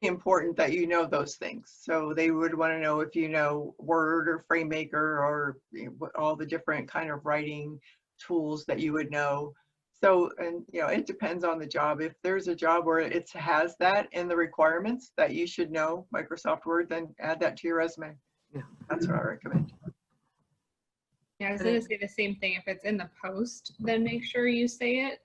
important that you know those things. So they would want to know if you know Word or FrameMaker or all the different kind of writing tools that you would know. So, and it depends on the job. If there's a job where it has that in the requirements that you should know Microsoft Word, then add that to your resume. Yeah. That's what I recommend. Yeah, I was gonna say the same thing. If it's in the post, then make sure you say it.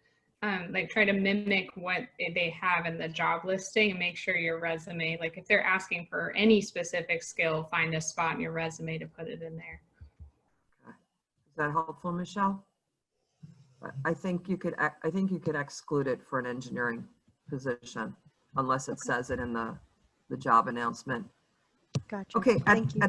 Like try to mimic what they have in the job listing and make sure your resume, like if they're asking for any specific skill, find a spot in your resume to put it in there. Okay. Is that helpful, Michelle? I think you could exclude it for an engineering position unless it says it in the job announcement. Gotcha. Okay, Thank you.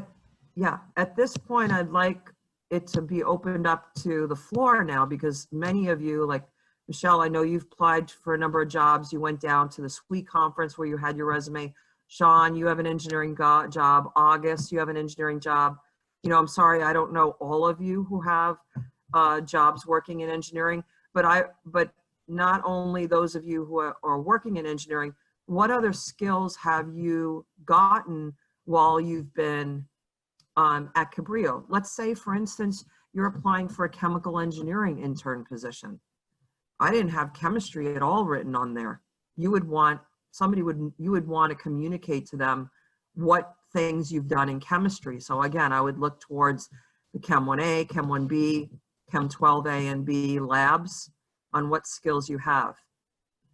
at this point, I'd like it to be opened up to the floor now, because many of you, like Michelle, I know you've applied for a number of jobs. You went down to the SWE conference where you had your resume. Sean, you have an engineering job. August, you have an engineering job. I'm sorry, I don't know all of you who have jobs working in engineering, but not only those of you who are working in engineering, what other skills have you gotten while you've been at Cabrillo? Let's say, for instance, you're applying for a chemical engineering intern position. I didn't have chemistry at all written on there. You would want to communicate to them what things you've done in chemistry. So again, I would look towards the Chem 1A, Chem 1B, Chem 12A and B labs on what skills you have.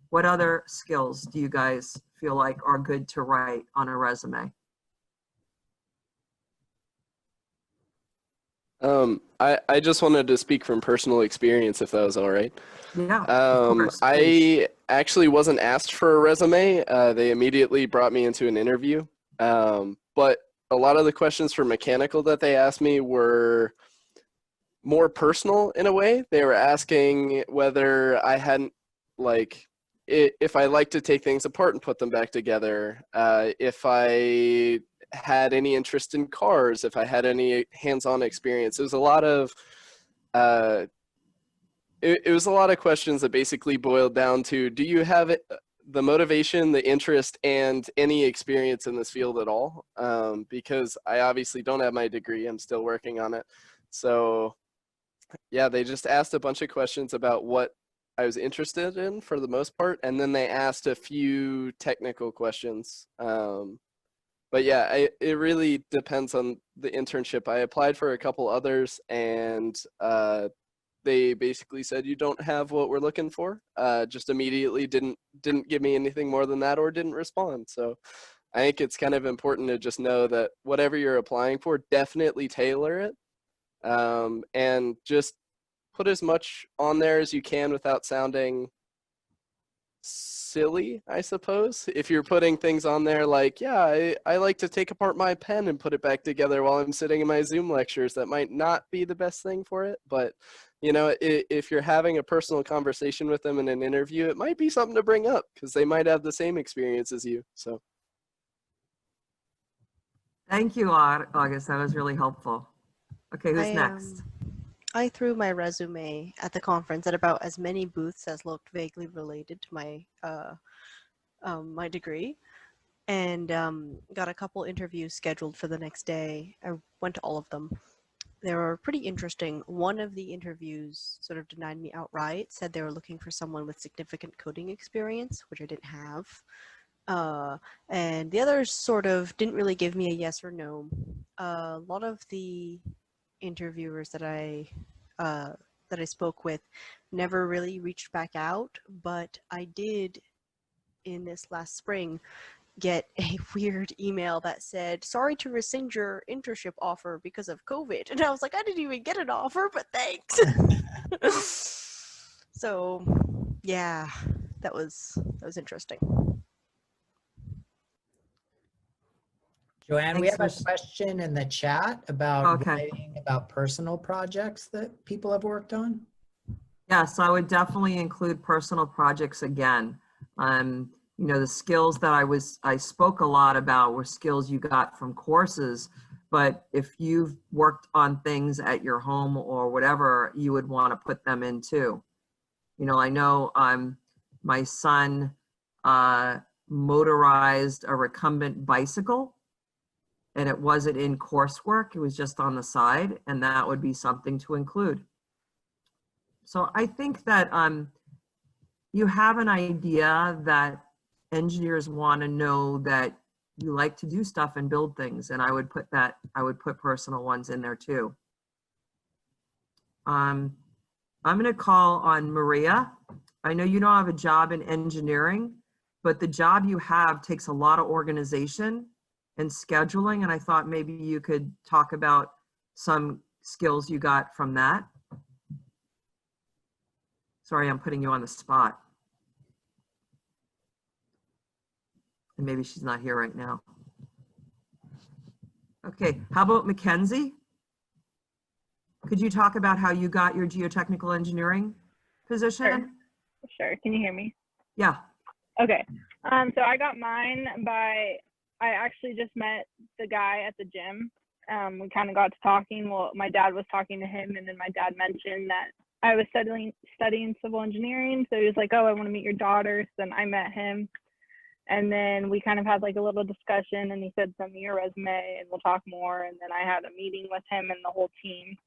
What other skills do you guys feel like are good to write on a resume? I just wanted to speak from personal experience, if that was all right. Yeah, of course, I actually wasn't asked for a resume. They immediately brought me into an interview. But a lot of the questions for mechanical that they asked me were more personal in a way. They were asking whether I hadn't, if I like to take things apart and put them back together, if I had any interest in cars, if I had any hands-on experience. It was a lot of it was a lot of questions that basically boiled down to, do you have the motivation, the interest, and any experience in this field at all? Because I obviously don't have my degree. I'm still working on it. So yeah, they just asked a bunch of questions about what I was interested in for the most part, and then they asked a few technical questions. But yeah, it really depends on the internship. I applied for a couple others, and they basically said, you don't have what we're looking for. Just immediately didn't give me anything more than that, or didn't respond. So I think it's kind of important to just know that whatever you're applying for, definitely tailor it, and just put as much on there as you can without sounding silly, I suppose. If you're putting things on there like, yeah, I like to take apart my pen and put it back together while I'm sitting in my Zoom lectures, that might not be the best thing for it. But, if you're having a personal conversation with them in an interview, it might be something to bring up because they might have the same experience as you. So. Thank you, August. That was really helpful. Okay, who's next? I threw my resume at the conference at about as many booths as looked vaguely related to my my degree, and got a couple interviews scheduled for the next day. I went to all of them. They were pretty interesting. One of the interviews sort of denied me outright, said they were looking for someone with significant coding experience, which I didn't have. And the others sort of didn't really give me a yes or no. A lot of the interviewers that I spoke with never really reached back out, but I did in this last spring get a weird email that said, sorry to rescind your internship offer because of COVID. And I was like, I didn't even get an offer, but thanks. So yeah, that was interesting. Joanne, Thanks, we have a Miss. question in the chat about writing about personal projects that people have worked on. Yes, I would definitely include personal projects again. The skills that I spoke a lot about were skills you got from courses, but if you've worked on things at your home or whatever, you would want to put them in too. I know my son motorized a recumbent bicycle and it wasn't in coursework, it was just on the side, and that would be something to include. So I think that you have an idea that engineers want to know that you like to do stuff and build things, and I would put personal ones in there too. I'm going to call on Maria. I know you don't have a job in engineering, but the job you have takes a lot of organization and scheduling, and I thought maybe you could talk about some skills you got from that. Sorry, I'm putting you on the spot. And maybe she's not here right now. Okay, how about Mackenzie? Could you talk about how you got your geotechnical engineering position? Sure. Can you hear me? Yeah. Okay. So I got mine by, I actually just met the guy at the gym. We kind of got to talking. Well, my dad was talking to him, and then my dad mentioned that I was studying civil engineering. So he was like, oh, I want to meet your daughter. So then I met him. And then we kind of had like a little discussion, and he said, send me your resume and we'll talk more. And then I had a meeting with him and the whole team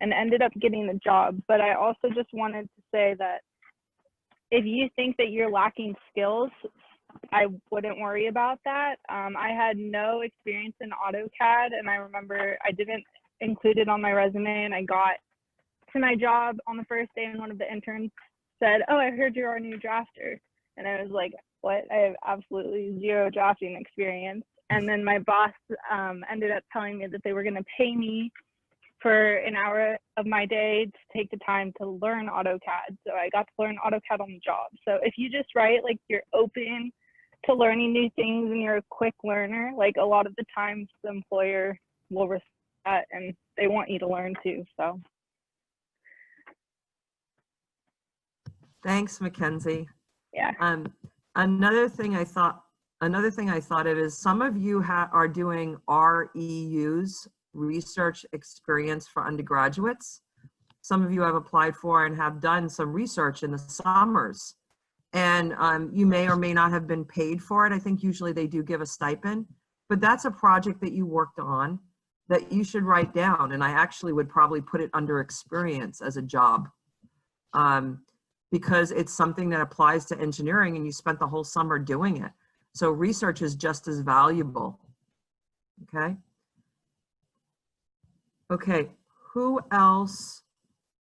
and ended up getting the job. But I also just wanted to say that if you think that you're lacking skills, I wouldn't worry about that. I had no experience in AutoCAD, and I remember I didn't include it on my resume, and I got to my job on the first day, and one of the interns said, oh, I heard you're our new drafter. And I was like, what? I have absolutely zero drafting experience. And then my boss ended up telling me that they were going to pay me for an hour of my day to take the time to learn AutoCAD. So I got to learn AutoCAD on the job. So if you just write like you're open to learning new things and you're a quick learner, like a lot of the times the employer will respect that and they want you to learn too. So Thanks, Mackenzie. yeah. Another thing I thought of is some of you are doing REUs, research experience for undergraduates. Some of you have applied for and have done some research in the summers. And you may or may not have been paid for it. I think usually they do give a stipend, but that's a project that you worked on that you should write down. And I actually would probably put it under experience as a job. Because it's something that applies to engineering and you spent the whole summer doing it. So research is just as valuable, okay? Okay, who else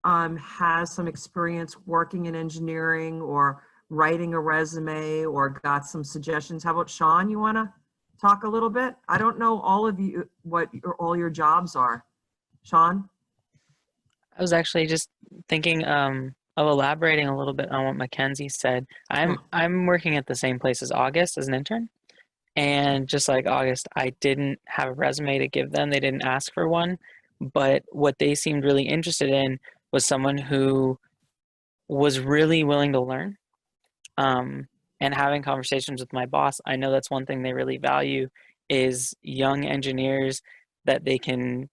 has some experience working in engineering or writing a resume or got some suggestions? How about Sean, you wanna talk a little bit? I don't know all of you, what all your jobs are. Sean? I was actually just thinking of elaborating a little bit on what Mackenzie said. I'm working at the same place as August as an intern. And just like August, I didn't have a resume to give them. They didn't ask for one. But what they seemed really interested in was someone who was really willing to learn. And having conversations with my boss, I know that's one thing they really value is young engineers that they can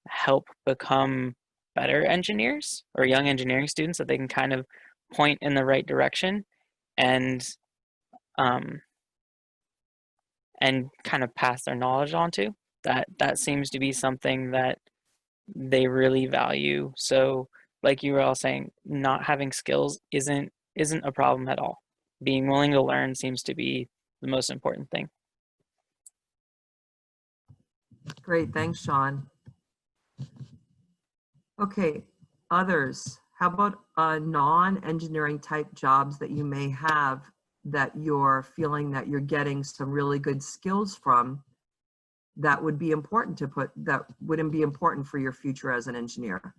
help become better engineers or young engineering students that they can kind of point in the right direction and kind of pass their knowledge on to. That seems to be something that they really value. So like you were all saying, not having skills isn't a problem at all. Being willing to learn seems to be the most important thing. Great, thanks, Sean. Okay, others, how about non-engineering type jobs that you may have that you're feeling that you're getting some really good skills from that would be important to put, that wouldn't be important for your future as an engineer?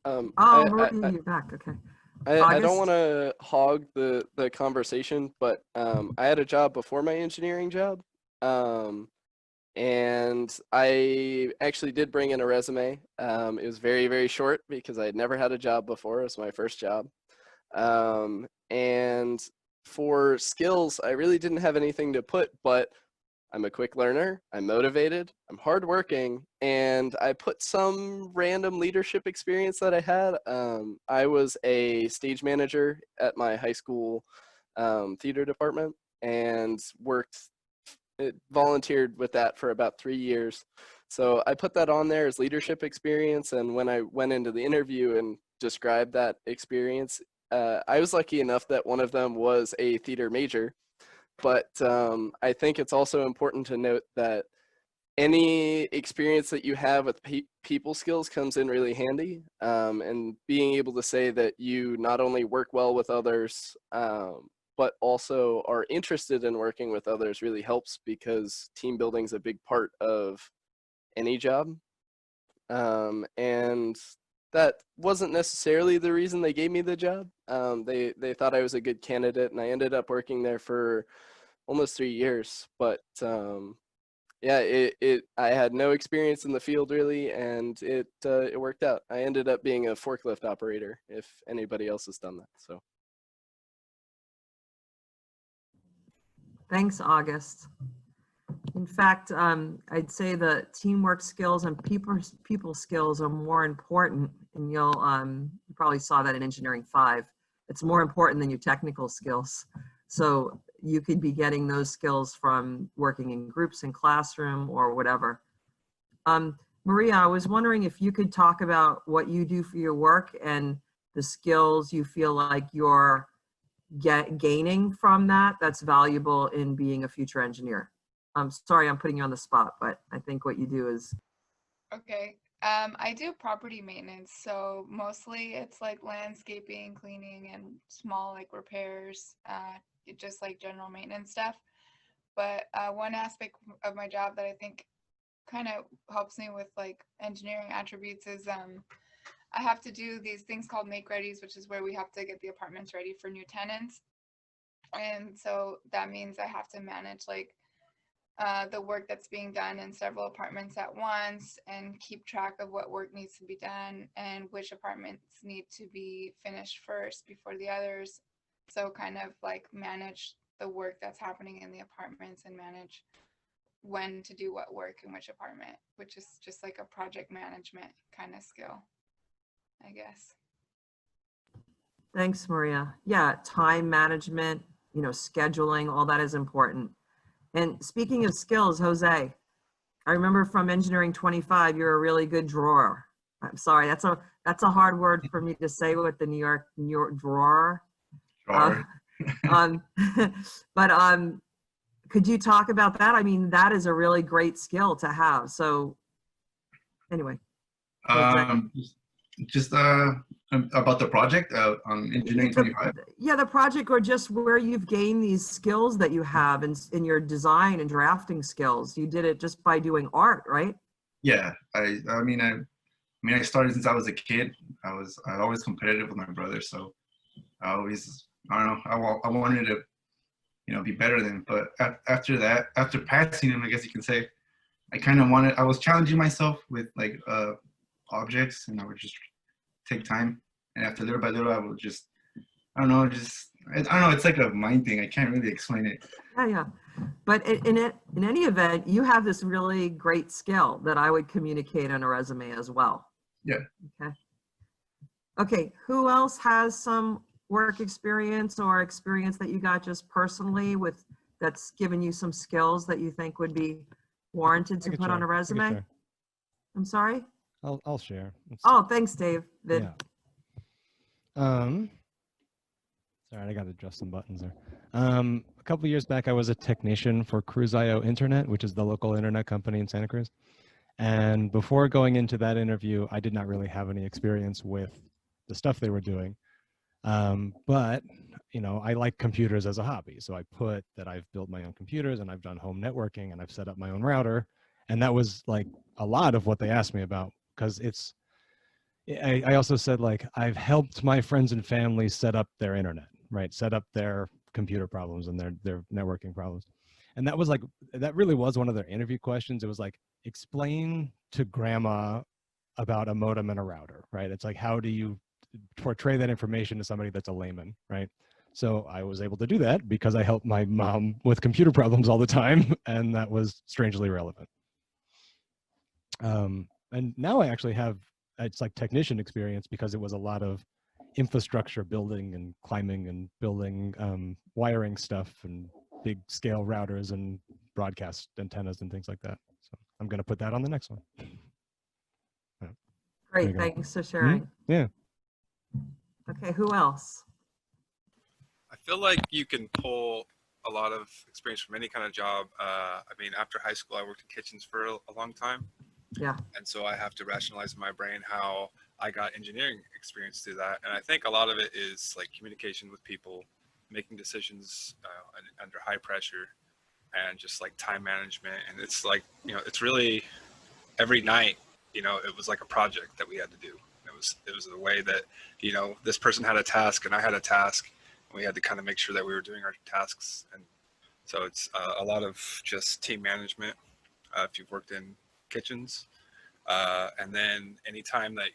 Maria, you're back, okay. I don't want to hog the conversation, but I had a job before my engineering job. And I actually did bring in a resume. It was very, very short because I had never had a job before. It was my first job. And for skills, I really didn't have anything to put, but I'm a quick learner, I'm motivated, I'm hardworking, and I put some random leadership experience that I had. I was a stage manager at my high school theater department and volunteered with that for about 3 years. So I put that on there as leadership experience, and when I went into the interview and described that experience, I was lucky enough that one of them was a theater major. But I think it's also important to note that any experience that you have with people skills comes in really handy. And being able to say that you not only work well with others, but also are interested in working with others really helps, because team building is a big part of any job. And that wasn't necessarily the reason they gave me the job. They thought I was a good candidate, and I ended up working there for almost 3 years. But yeah, I had no experience in the field really, and it worked out. I ended up being a forklift operator, if anybody else has done that. So Thanks, August. In fact, I'd say the teamwork skills and people skills are more important, and you probably saw that in Engineering 5. It's more important than your technical skills. So you could be getting those skills from working in groups in classroom or whatever. Maria, I was wondering if you could talk about what you do for your work and the skills you feel like you're gaining from that's valuable in being a future engineer. I'm sorry I'm putting you on the spot, but I think what you do is. Okay. I do property maintenance, so mostly it's like landscaping, cleaning, and small like repairs, just like general maintenance stuff. But one aspect of my job that I think kind of helps me with like engineering attributes is I have to do these things called make readies, which is where we have to get the apartments ready for new tenants. And so that means I have to manage like the work that's being done in several apartments at once, and keep track of what work needs to be done and which apartments need to be finished first before the others. So kind of like manage the work that's happening in the apartments and manage when to do what work in which apartment, which is just like a project management kind of skill, I guess. Thanks, Maria. Yeah, time management, scheduling, all that is important. And speaking of skills, Jose, I remember from Engineering 25, you're a really good drawer. I'm sorry, that's a hard word for me to say with the New York drawer. Sure. But could you talk about that? I mean, that is a really great skill to have. So anyway. Just about the project on Engineering 25. Yeah, the project, or just where you've gained these skills that you have in your design and drafting skills. You did it just by doing art, right? Yeah, I mean I started since I was a kid. I was always competitive with my brother, so I don't know, I wanted to be better than him. But after that, after passing him, I guess you can say, I was challenging myself with like objects, and I would just take time, and after little by little I would just I don't know, it's like a mind thing. I can't really explain it. Yeah. But in any event, you have this really great skill that I would communicate on a resume as well. Yeah. Okay, who else has some work experience or experience that you got just personally that's given you some skills that you think would be warranted to put on a resume? I'm sorry? I'll share. Oh, thanks, Dave. Yeah. Sorry, I got to adjust some buttons there. A couple of years back, I was a technician for Cruise.io Internet, which is the local internet company in Santa Cruz. And before going into that interview, I did not really have any experience with the stuff they were doing. But, I like computers as a hobby. So I put that I've built my own computers, and I've done home networking, and I've set up my own router. And that was like a lot of what they asked me about, because I also said, like, I've helped my friends and family set up their internet, right? Set up their computer problems and their networking problems. And that really was one of their interview questions. It was like, explain to grandma about a modem and a router, right? It's like, how do you portray that information to somebody that's a layman, right? So I was able to do that because I helped my mom with computer problems all the time, and that was strangely relevant. And now I actually have, it's like technician experience because it was a lot of infrastructure building and climbing and building wiring stuff and big scale routers and broadcast antennas and things like that. So I'm going to put that on the next one. Yeah. Great, thanks for sharing. Yeah. Okay, who else? I feel like you can pull a lot of experience from any kind of job. I mean, after high school, I worked in kitchens for a long time. Yeah. And so I have to rationalize in my brain how I got engineering experience through that. And I think a lot of it is like communication with people, making decisions under high pressure, and just like time management. And it's like, you know, it's really every night, you know, it was like a project that we had to do. It was the way that, you know, this person had a task and I had a task, and we had to kind of make sure that we were doing our tasks. And so it's a lot of just team management if you've worked in kitchens. And then anytime that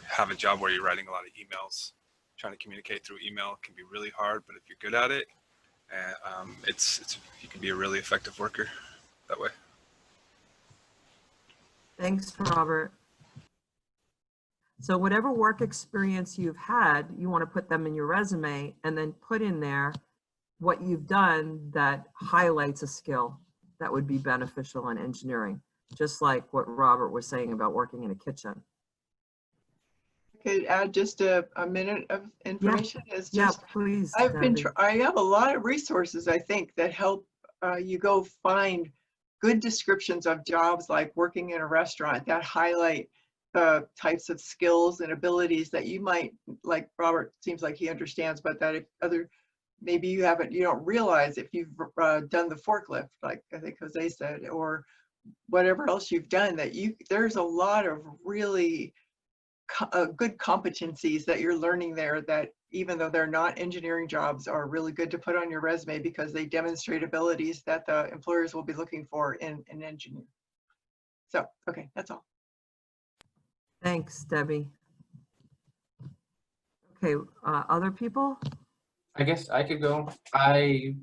have a job where you're writing a lot of emails, trying to communicate through email can be really hard, but if you're good at it, you can be a really effective worker that way. Thanks, Robert. So whatever work experience you've had, you want to put them in your resume and then put in there what you've done that highlights a skill that would be beneficial in engineering, just like what Robert was saying about working in a kitchen. Could add just a minute of information. Is just, please. I have a lot of resources, I think, that help you go find good descriptions of jobs like working in a restaurant that highlight the types of skills and abilities that you might, like Robert seems like he understands, but that if maybe you don't realize if you've done the forklift, like I think Jose said, or whatever else you've done, that there's a lot of really good competencies that you're learning there that even though they're not engineering jobs are really good to put on your resume because they demonstrate abilities that the employers will be looking for in an engineer. So, okay, that's all. Thanks, Debbie. Okay, other people? I guess I could go. I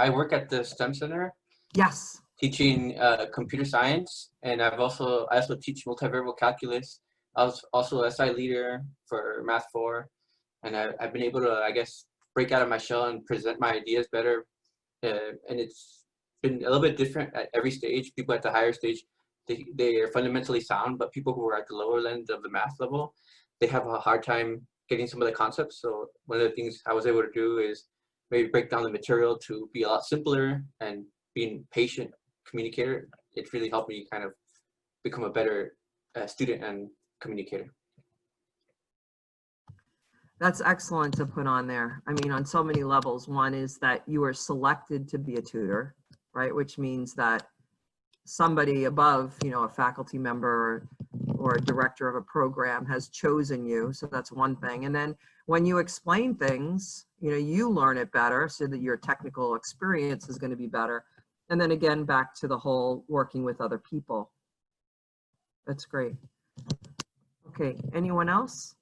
work at the STEM Center. Yes. Teaching computer science, and I also teach multivariable calculus. I was also SI leader for Math 4, and I've been able to, I guess, break out of my shell and present my ideas better. And it's been a little bit different at every stage. People at the higher stage, they are fundamentally sound, but people who are at the lower end of the math level, they have a hard time getting some of the concepts. So one of the things I was able to do is maybe break down the material to be a lot simpler, and being patient communicator. It really helped me kind of become a better student and communicator. That's excellent to put on there. I mean, on so many levels. One is that you are selected to be a tutor, right? Which means that somebody above, you know, a faculty member or a director of a program has chosen you. So that's one thing. And then when you explain things, you know, you learn it better so that your technical experience is going to be better. And then again, back to the whole working with other people. That's great. Okay, anyone else?